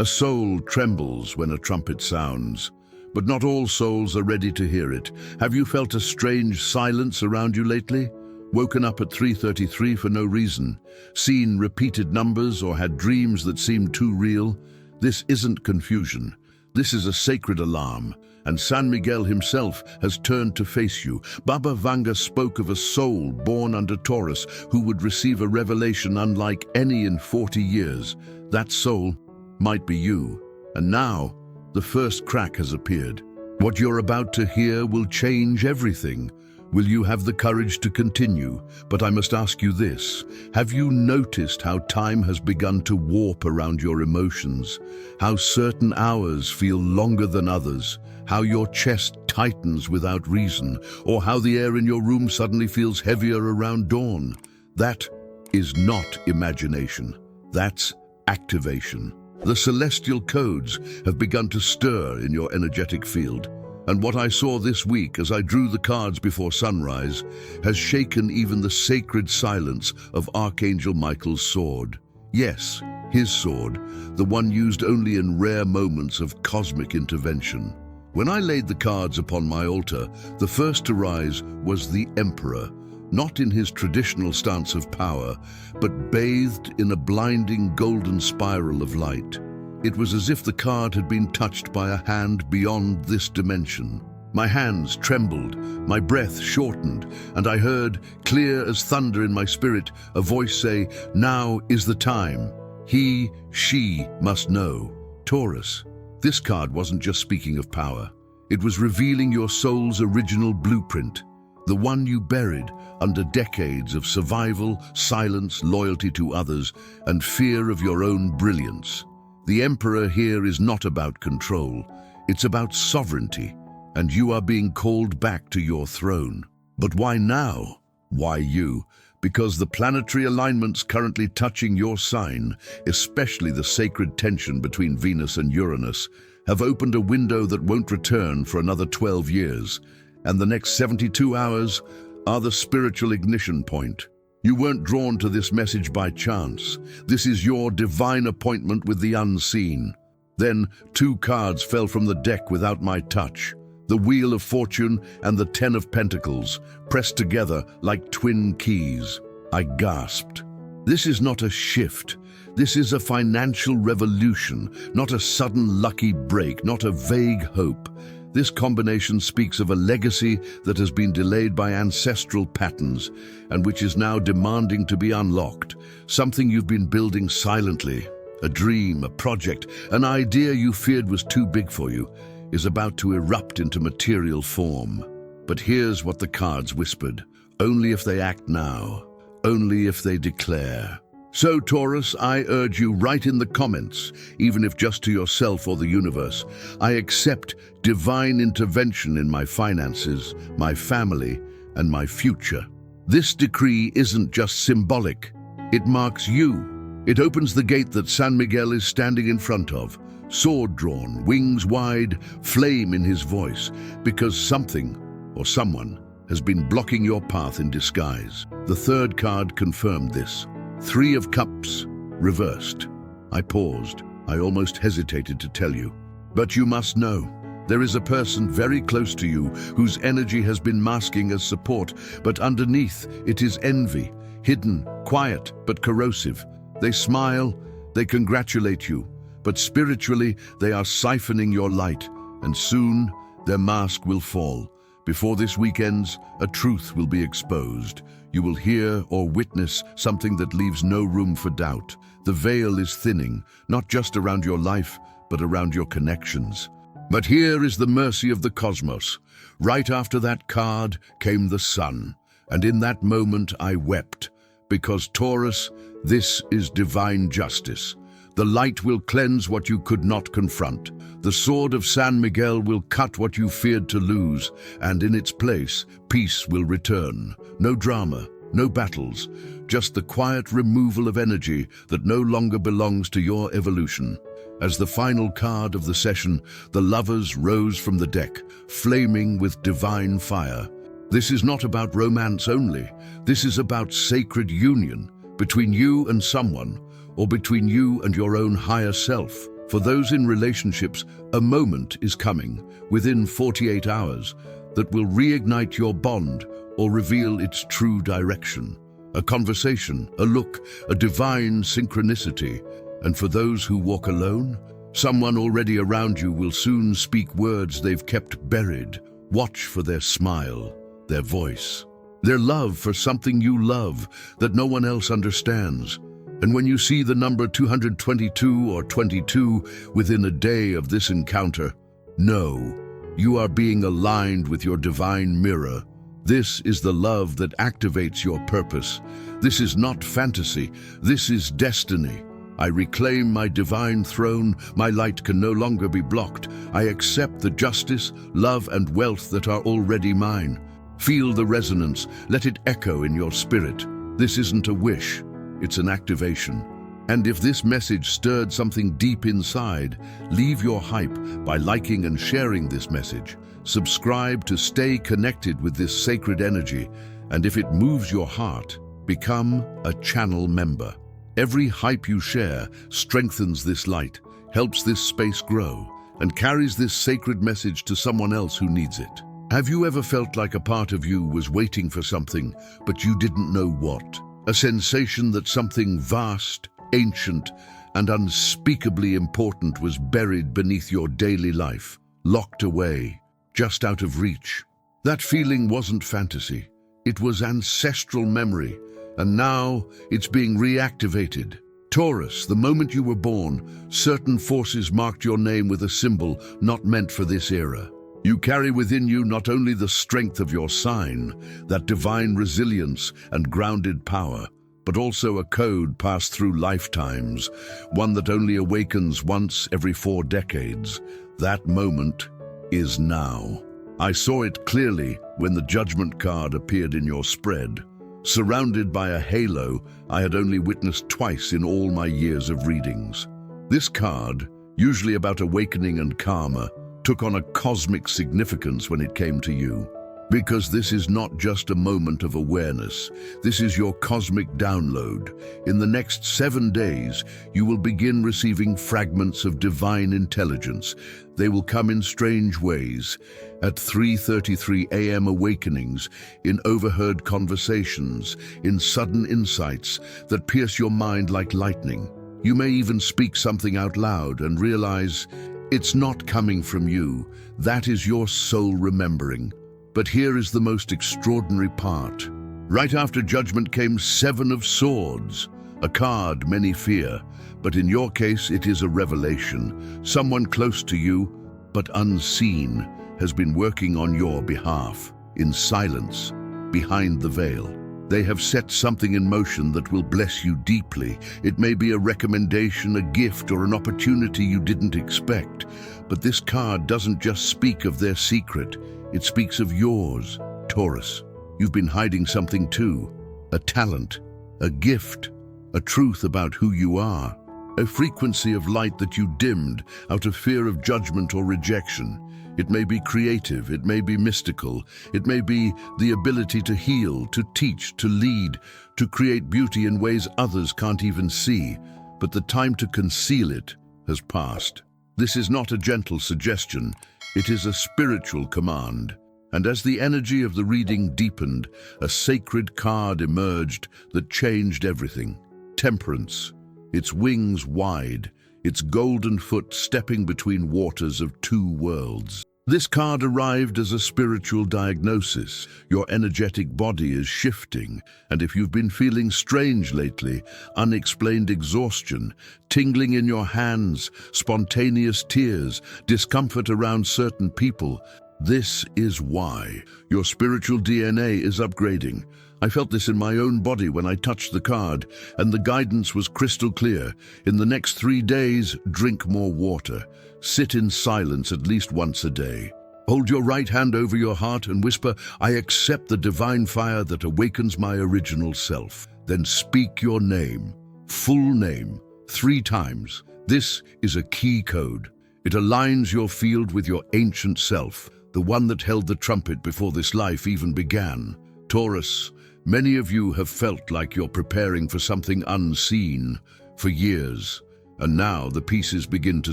A soul trembles when a trumpet sounds, but not all souls are ready to hear it. Have you felt a strange silence around you lately? Woken up at 3:33 for no reason? Seen repeated numbers or had dreams that seemed too real? This isn't confusion. This is a sacred alarm, and San Miguel himself has turned to face you. Baba Vanga spoke of a soul born under Taurus who would receive a revelation unlike any in 40 years. That soul might be you. And now, the first crack has appeared. What you're about to hear will change everything. Will you have the courage to continue? But I must ask you this. Have you noticed how time has begun to warp around your emotions? How certain hours feel longer than others? How your chest tightens without reason? Or how the air in your room suddenly feels heavier around dawn? That is not imagination. That's activation. The celestial codes have begun to stir in your energetic field. And what I saw this week as I drew the cards before sunrise has shaken even the sacred silence of Archangel Michael's sword. Yes, his sword, the one used only in rare moments of cosmic intervention. When I laid the cards upon my altar, the first to rise was the Emperor, not in his traditional stance of power, but bathed in a blinding golden spiral of light. It was as if the card had been touched by a hand beyond this dimension. My hands trembled, my breath shortened, and I heard, clear as thunder in my spirit, a voice say, "Now is the time. He, she must know." Taurus. This card wasn't just speaking of power. It was revealing your soul's original blueprint, the one you buried under decades of survival, silence, loyalty to others, and fear of your own brilliance. The Emperor here is not about control, it's about sovereignty, and you are being called back to your throne. But why now? Why you? Because the planetary alignments currently touching your sign, especially the sacred tension between Venus and Uranus, have opened a window that won't return for another 12 years, and the next 72 hours are the spiritual ignition point. You weren't drawn to this message by chance. This is your divine appointment with the unseen. Then 2 cards fell from the deck without my touch. The Wheel of Fortune and the 10 of Pentacles, pressed together like twin keys. I gasped. This is not a shift. This is a financial revolution, not a sudden lucky break, not a vague hope. This combination speaks of a legacy that has been delayed by ancestral patterns and which is now demanding to be unlocked. Something you've been building silently, a dream, a project, an idea you feared was too big for you, is about to erupt into material form. But here's what the cards whispered. Only if they act now. Only if they declare. So, Taurus, I urge you, write in the comments, even if just to yourself or the universe, I accept divine intervention in my finances, my family, and my future. This decree isn't just symbolic. It marks you. It opens the gate that San Miguel is standing in front of, sword drawn, wings wide, flame in his voice, because something or someone has been blocking your path in disguise. The third card confirmed this. 3 of Cups, reversed. I paused. I almost hesitated to tell you. But you must know, there is a person very close to you whose energy has been masking as support, but underneath it is envy, hidden, quiet, but corrosive. They smile, they congratulate you, but spiritually they are siphoning your light, and soon their mask will fall. Before this week ends, a truth will be exposed. You will hear or witness something that leaves no room for doubt. The veil is thinning, not just around your life, but around your connections. But here is the mercy of the cosmos. Right after that card came the sun, and in that moment I wept, because Taurus, this is divine justice. The light will cleanse what you could not confront. The sword of San Miguel will cut what you feared to lose, and in its place, peace will return. No drama, no battles, just the quiet removal of energy that no longer belongs to your evolution. As the final card of the session, the lovers rose from the deck, flaming with divine fire. This is not about romance only. This is about sacred union between you and someone, or between you and your own higher self. For those in relationships, a moment is coming within 48 hours that will reignite your bond or reveal its true direction. A conversation, a look, a divine synchronicity. And for those who walk alone, someone already around you will soon speak words they've kept buried. Watch for their smile, their voice, their love for something you love that no one else understands. And when you see the number 222 or 22 within a day of this encounter, know you are being aligned with your divine mirror. This is the love that activates your purpose. This is not fantasy. This is destiny. I reclaim my divine throne. My light can no longer be blocked. I accept the justice, love, and wealth that are already mine. Feel the resonance. Let it echo in your spirit. This isn't a wish. It's an activation. And if this message stirred something deep inside, leave your hype by liking and sharing this message. Subscribe to stay connected with this sacred energy, and if it moves your heart, become a channel member. Every hype you share strengthens this light, helps this space grow, and carries this sacred message to someone else who needs it. Have you ever felt like a part of you was waiting for something, but you didn't know what? A sensation that something vast, ancient, and unspeakably important was buried beneath your daily life, locked away, just out of reach. That feeling wasn't fantasy. It was ancestral memory, and now it's being reactivated. Taurus, the moment you were born, certain forces marked your name with a symbol not meant for this era. You carry within you not only the strength of your sign, that divine resilience and grounded power, but also a code passed through lifetimes, one that only awakens once every 4 decades. That moment is now. I saw it clearly when the judgment card appeared in your spread. Surrounded by a halo I had only witnessed twice in all my years of readings. This card, usually about awakening and karma, took on a cosmic significance when it came to you. Because this is not just a moment of awareness, this is your cosmic download. In the next 7 days, you will begin receiving fragments of divine intelligence. They will come in strange ways, at 3:33 a.m. awakenings, in overheard conversations, in sudden insights that pierce your mind like lightning. You may even speak something out loud and realize it's not coming from you. That is your soul remembering. But here is the most extraordinary part. Right after judgment came 7 of Swords, a card many fear, but in your case it is a revelation. Someone close to you, but unseen, has been working on your behalf, in silence, behind the veil. They have set something in motion that will bless you deeply. It may be a recommendation, a gift, or an opportunity you didn't expect. But this card doesn't just speak of their secret. It speaks of yours, Taurus. You've been hiding something too. A talent, a gift, a truth about who you are. A frequency of light that you dimmed out of fear of judgment or rejection. It may be creative, it may be mystical, it may be the ability to heal, to teach, to lead, to create beauty in ways others can't even see. But the time to conceal it has passed. This is not a gentle suggestion, it is a spiritual command. And as the energy of the reading deepened, a sacred card emerged that changed everything. Temperance, its wings wide, its golden foot stepping between waters of 2 worlds. This card arrived as a spiritual diagnosis. Your energetic body is shifting, and if you've been feeling strange lately, unexplained exhaustion, tingling in your hands, spontaneous tears, discomfort around certain people, this is why. Your spiritual DNA is upgrading. I felt this in my own body when I touched the card, and the guidance was crystal clear. In the next 3 days, drink more water. Sit in silence at least once a day. Hold your right hand over your heart and whisper, "I accept the divine fire that awakens my original self." Then speak your name, full name, 3 times. This is a key code. It aligns your field with your ancient self, the one that held the trumpet before this life even began. Taurus, many of you have felt like you're preparing for something unseen for years, And now the pieces begin to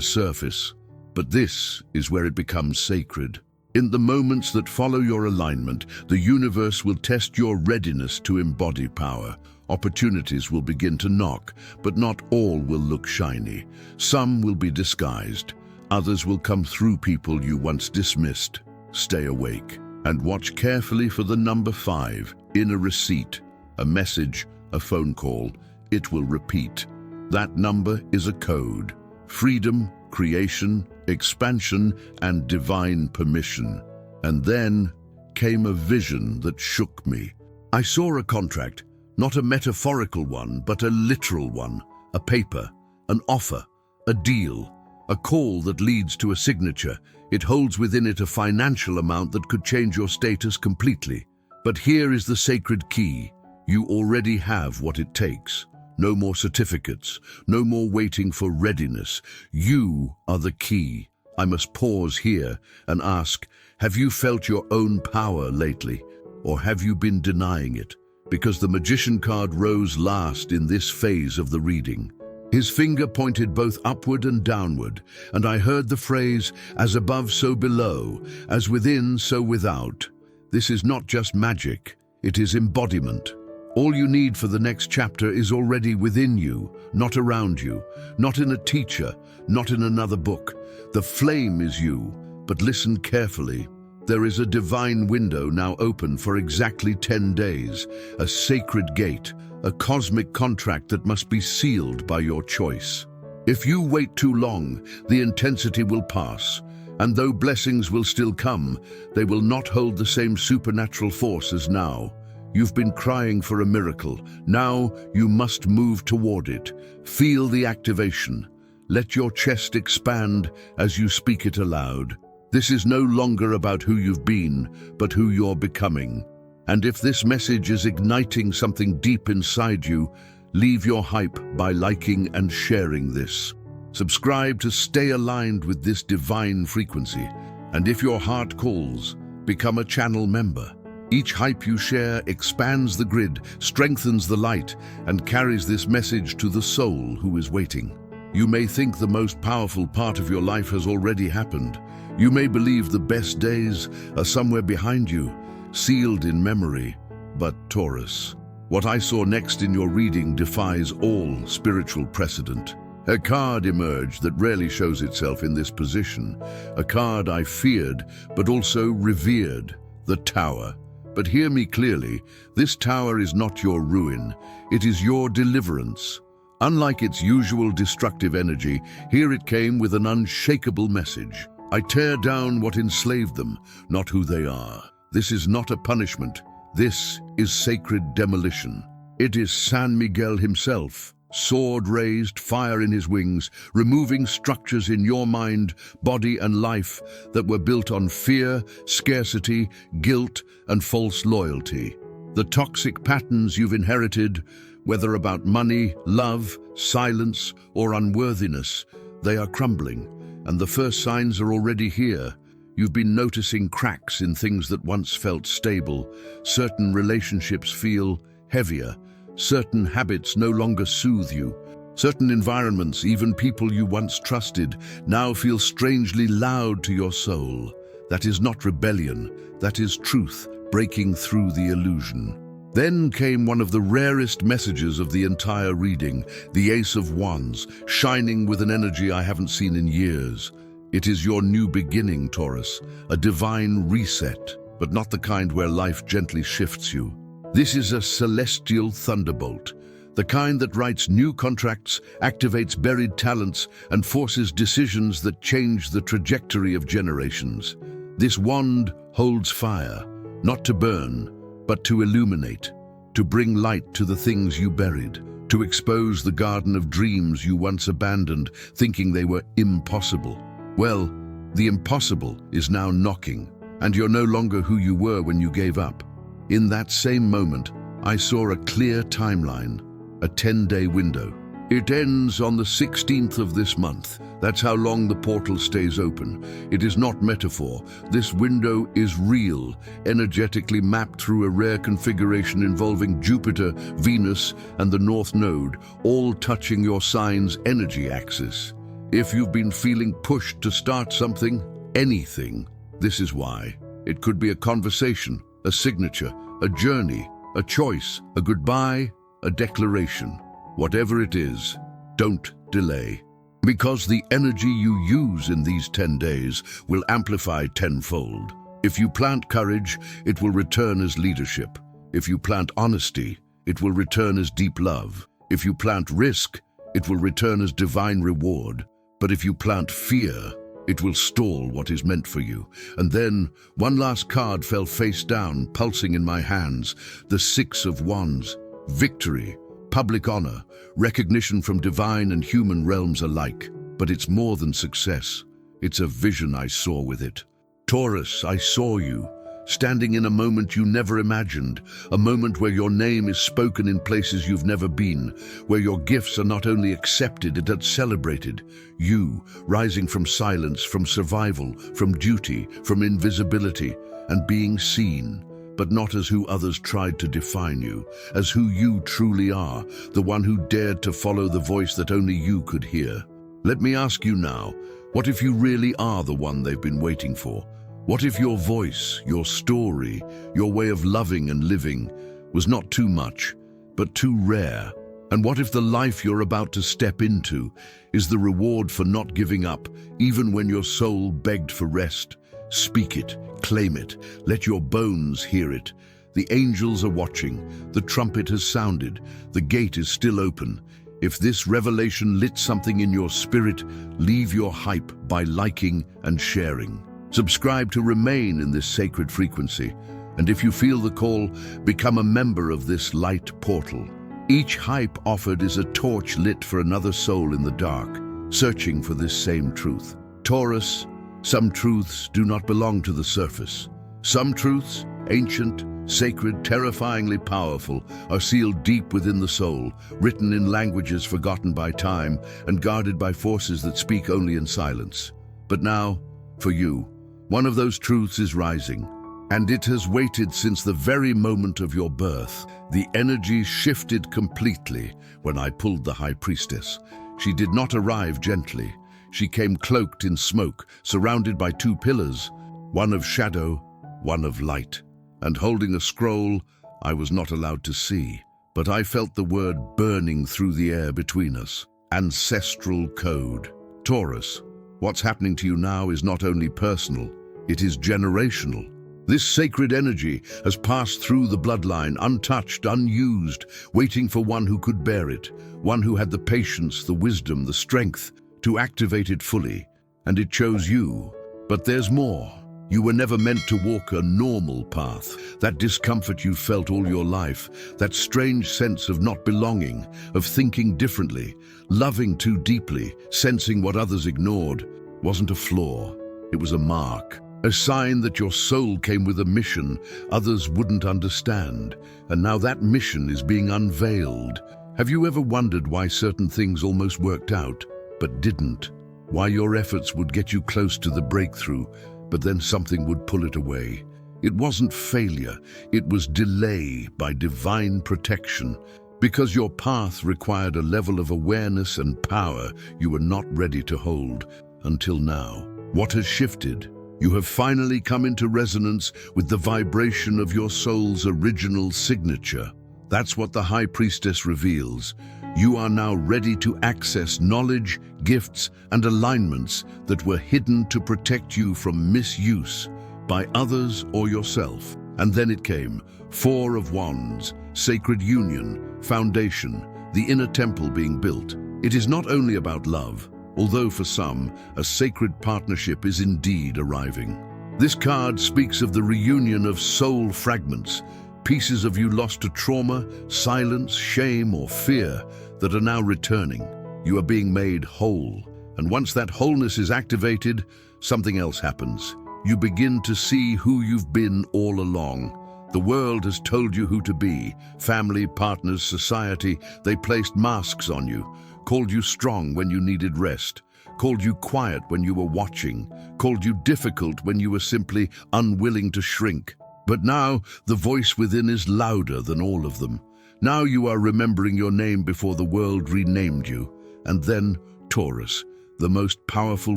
surface. But this is where it becomes sacred. In the moments that follow your alignment, the universe will test your readiness to embody power. Opportunities will begin to knock, but not all will look shiny. Some will be disguised. Others will come through people you once dismissed. Stay awake and watch carefully for the number 5 in a receipt, a message, a phone call. It will repeat. That number is a code. Freedom, creation, expansion, and divine permission. And then came a vision that shook me. I saw a contract, not a metaphorical one, but a literal one. A paper, an offer, a deal, a call that leads to a signature. It holds within it a financial amount that could change your status completely. But here is the sacred key. You already have what it takes. No more certificates, no more waiting for readiness. You are the key. I must pause here and ask, have you felt your own power lately? Or have you been denying it? Because the magician card rose last in this phase of the reading. His finger pointed both upward and downward, and I heard the phrase, as above so below, as within so without. This is not just magic, it is embodiment. All you need for the next chapter is already within you, not around you, not in a teacher, not in another book. The flame is you, but listen carefully. There is a divine window now open for exactly 10 days, a sacred gate, a cosmic contract that must be sealed by your choice. If you wait too long, the intensity will pass, and though blessings will still come, they will not hold the same supernatural force as now. You've been crying for a miracle. Now you must move toward it. Feel the activation. Let your chest expand as you speak it aloud. This is no longer about who you've been, but who you're becoming. And if this message is igniting something deep inside you, leave your hype by liking and sharing this. Subscribe to stay aligned with this divine frequency. And if your heart calls, become a channel member. Each hype you share expands the grid, strengthens the light, and carries this message to the soul who is waiting. You may think the most powerful part of your life has already happened. You may believe the best days are somewhere behind you, sealed in memory. But Taurus, what I saw next in your reading defies all spiritual precedent. A card emerged that rarely shows itself in this position. A card I feared, but also revered. The Tower. But hear me clearly, this tower is not your ruin, it is your deliverance. Unlike its usual destructive energy, here it came with an unshakable message. I tear down what enslaved them, not who they are. This is not a punishment, this is sacred demolition. It is San Miguel himself. Sword raised, fire in his wings, removing structures in your mind, body and life that were built on fear, scarcity, guilt, and false loyalty. The toxic patterns you've inherited, whether about money, love, silence, or unworthiness, they are crumbling, and the first signs are already here. You've been noticing cracks in things that once felt stable. Certain relationships feel heavier. Certain habits no longer soothe you. Certain environments, even people you once trusted, now feel strangely loud to your soul. That is not rebellion, that is truth breaking through the illusion. Then came one of the rarest messages of the entire reading, the Ace of Wands, shining with an energy I haven't seen in years. It is your new beginning, Taurus, a divine reset, but not the kind where life gently shifts you. This is a celestial thunderbolt, the kind that writes new contracts, activates buried talents, and forces decisions that change the trajectory of generations. This wand holds fire, not to burn, but to illuminate, to bring light to the things you buried, to expose the garden of dreams you once abandoned, thinking they were impossible. Well, the impossible is now knocking, and you're no longer who you were when you gave up. In that same moment, I saw a clear timeline, a 10-day window. It ends on the 16th of this month. That's how long the portal stays open. It is not metaphor. This window is real, energetically mapped through a rare configuration involving Jupiter, Venus, and the North Node, all touching your sign's energy axis. If you've been feeling pushed to start something, anything, this is why. It could be a conversation, a signature, a journey, a choice, a goodbye, a declaration. Whatever it is, don't delay. Because the energy you use in these 10 days will amplify tenfold. If you plant courage, it will return as leadership. If you plant honesty, it will return as deep love. If you plant risk, it will return as divine reward. But if you plant fear, it will stall what is meant for you. And then, one last card fell face down, pulsing in my hands. The Six of Wands. Victory. Public honor, recognition from divine and human realms alike. But it's more than success. It's a vision I saw with it. Taurus, I saw you, standing in a moment you never imagined, a moment where your name is spoken in places you've never been, where your gifts are not only accepted but celebrated. You, rising from silence, from survival, from duty, from invisibility, and being seen. But not as who others tried to define you, as who you truly are, the one who dared to follow the voice that only you could hear. Let me ask you now, what if you really are the one they've been waiting for? What if your voice, your story, your way of loving and living was not too much, but too rare? And what if the life you're about to step into is the reward for not giving up, even when your soul begged for rest? Speak it, claim it, let your bones hear it. The angels are watching, the trumpet has sounded, the gate is still open. If this revelation lit something in your spirit, leave your hype by liking and sharing. Subscribe to remain in this sacred frequency. And if you feel the call, become a member of this light portal. Each hype offered is a torch lit for another soul in the dark, searching for this same truth. Taurus, some truths do not belong to the surface. Some truths, ancient, sacred, terrifyingly powerful, are sealed deep within the soul, written in languages forgotten by time and guarded by forces that speak only in silence. But now, for you, one of those truths is rising, and it has waited since the very moment of your birth. The energy shifted completely when I pulled the High Priestess. She did not arrive gently. She came cloaked in smoke, surrounded by two pillars, one of shadow, one of light, and holding a scroll I was not allowed to see. But I felt the word burning through the air between us. Ancestral code. Taurus, what's happening to you now is not only personal, it is generational. This sacred energy has passed through the bloodline, untouched, unused, waiting for one who could bear it, one who had the patience, the wisdom, the strength to activate it fully. And it chose you. But there's more. You were never meant to walk a normal path. That discomfort you felt all your life, that strange sense of not belonging, of thinking differently, loving too deeply, sensing what others ignored, wasn't a flaw. It was a mark. A sign that your soul came with a mission others wouldn't understand, and now that mission is being unveiled. Have you ever wondered why certain things almost worked out, but didn't? Why your efforts would get you close to the breakthrough, but then something would pull it away? It wasn't failure, it was delay by divine protection, because your path required a level of awareness and power you were not ready to hold until now. What has shifted? You have finally come into resonance with the vibration of your soul's original signature. That's what the High Priestess reveals. You are now ready to access knowledge, gifts, and alignments that were hidden to protect you from misuse by others or yourself. And then it came. Four of Wands, sacred union, foundation, the inner temple being built. It is not only about love, although for some, a sacred partnership is indeed arriving. This card speaks of the reunion of soul fragments, pieces of you lost to trauma, silence, shame, or fear that are now returning. You are being made whole. And once that wholeness is activated, something else happens. You begin to see who you've been all along. The world has told you who to be. Family, partners, society, they placed masks on you, called you strong when you needed rest, called you quiet when you were watching, called you difficult when you were simply unwilling to shrink. But now the voice within is louder than all of them. Now you are remembering your name before the world renamed you. And then Taurus, the most powerful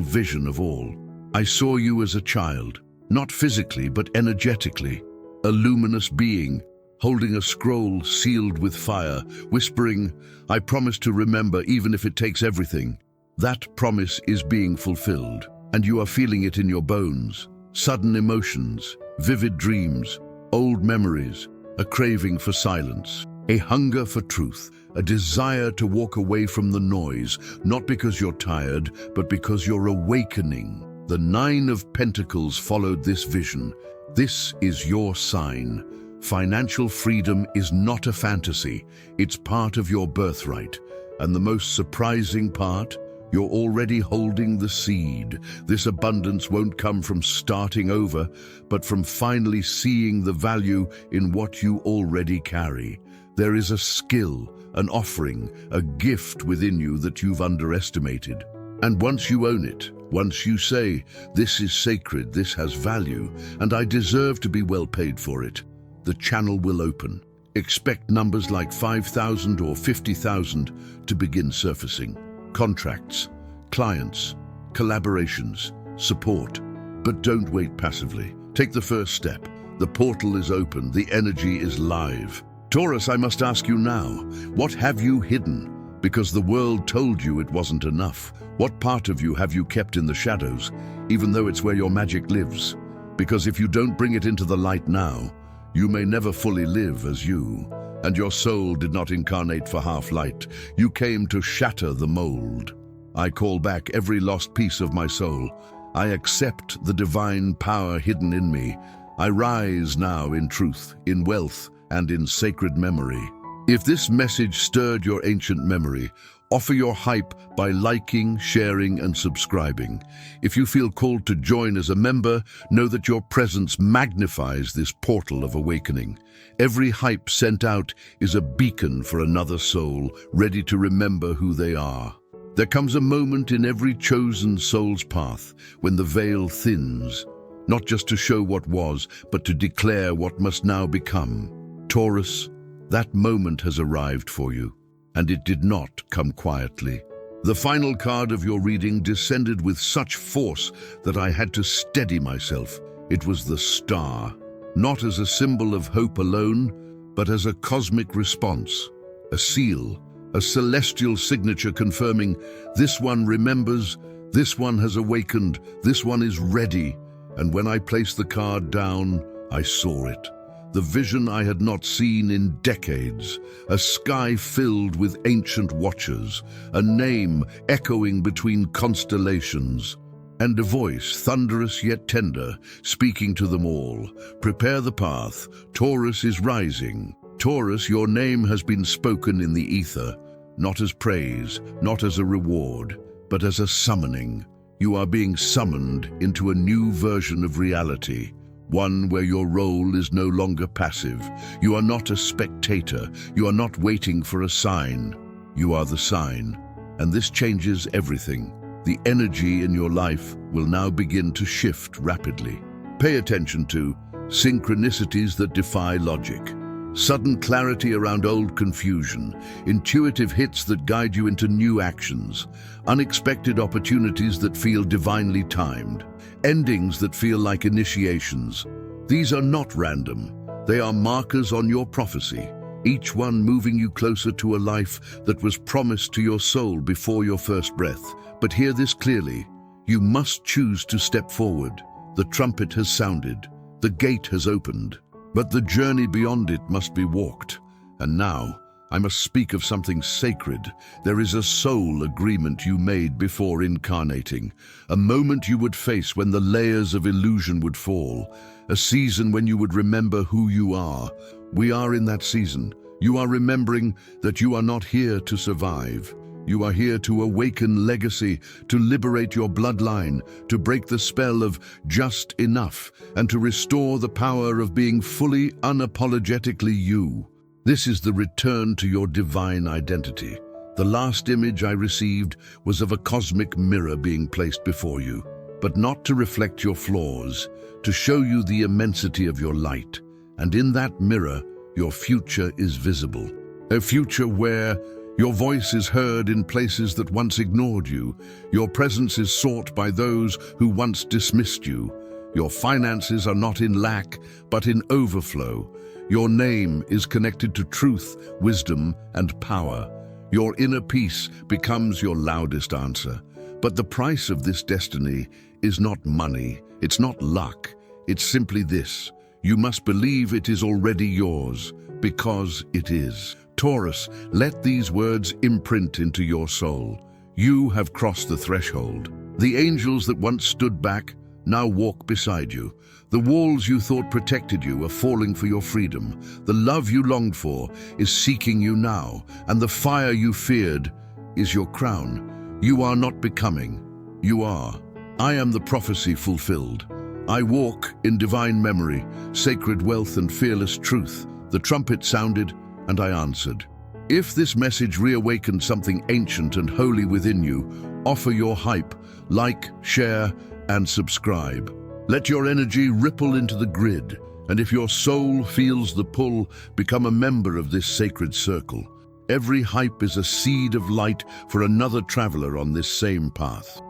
vision of all. I saw you as a child, not physically but energetically, a luminous being, holding a scroll sealed with fire, whispering, "I promise to remember even if it takes everything." That promise is being fulfilled, and you are feeling it in your bones. Sudden emotions, vivid dreams, old memories, a craving for silence, a hunger for truth, a desire to walk away from the noise, not because you're tired, but because you're awakening. The Nine of Pentacles followed this vision. This is your sign. Financial freedom is not a fantasy. It's part of your birthright. And the most surprising part, you're already holding the seed. This abundance won't come from starting over, but from finally seeing the value in what you already carry. There is a skill, an offering, a gift within you that you've underestimated. And once you own it, once you say, "This is sacred, this has value, and I deserve to be well paid for it," the channel will open. Expect numbers like 5,000 or 50,000 to begin surfacing. Contracts, clients, collaborations, support. But don't wait passively. Take the first step. The portal is open, the energy is live. Taurus, I must ask you now, what have you hidden? Because the world told you it wasn't enough. What part of you have you kept in the shadows, even though it's where your magic lives? Because if you don't bring it into the light now, you may never fully live as you. And your soul did not incarnate for half light. You came to shatter the mold. I call back every lost piece of my soul. I accept the divine power hidden in me. I rise now in truth, in wealth, and in sacred memory. If this message stirred your ancient memory, offer your hype by liking, sharing, and subscribing. If you feel called to join as a member, know that your presence magnifies this portal of awakening. Every hype sent out is a beacon for another soul, ready to remember who they are. There comes a moment in every chosen soul's path when the veil thins, not just to show what was, but to declare what must now become. Taurus, that moment has arrived for you, and it did not come quietly. The final card of your reading descended with such force that I had to steady myself. It was the star, not as a symbol of hope alone, but as a cosmic response, a seal, a celestial signature confirming, this one remembers, this one has awakened, this one is ready. And when I placed the card down, I saw it. The vision I had not seen in decades, a sky filled with ancient watchers, a name echoing between constellations, and a voice, thunderous yet tender, speaking to them all. Prepare the path. Taurus is rising. Taurus, your name has been spoken in the ether, not as praise, not as a reward, but as a summoning. You are being summoned into a new version of reality. One where your role is no longer passive. You are not a spectator. You are not waiting for a sign. You are the sign. And this changes everything. The energy in your life will now begin to shift rapidly. Pay attention to synchronicities that defy logic. Sudden clarity around old confusion, intuitive hits that guide you into new actions, unexpected opportunities that feel divinely timed, endings that feel like initiations. These are not random. They are markers on your prophecy, each one moving you closer to a life that was promised to your soul before your first breath. But hear this clearly. You must choose to step forward. The trumpet has sounded. The gate has opened. But the journey beyond it must be walked. And now, I must speak of something sacred. There is a soul agreement you made before incarnating, a moment you would face when the layers of illusion would fall, a season when you would remember who you are. We are in that season. You are remembering that you are not here to survive. You are here to awaken legacy, to liberate your bloodline, to break the spell of just enough, and to restore the power of being fully, unapologetically you. This is the return to your divine identity. The last image I received was of a cosmic mirror being placed before you, but not to reflect your flaws, to show you the immensity of your light. And in that mirror, your future is visible. A future where your voice is heard in places that once ignored you. Your presence is sought by those who once dismissed you. Your finances are not in lack, but in overflow. Your name is connected to truth, wisdom, and power. Your inner peace becomes your loudest answer. But the price of this destiny is not money, it's not luck, it's simply this. You must believe it is already yours, because it is. Taurus, let these words imprint into your soul. You have crossed the threshold. The angels that once stood back now walk beside you. The walls you thought protected you are falling for your freedom. The love you longed for is seeking you now, and the fire you feared is your crown. You are not becoming, you are. I am the prophecy fulfilled. I walk in divine memory, sacred wealth and fearless truth. The trumpet sounded, and I answered. If this message reawakened something ancient and holy within you, offer your hype, like, share, and subscribe. Let your energy ripple into the grid, and if your soul feels the pull, become a member of this sacred circle. Every hype is a seed of light for another traveler on this same path.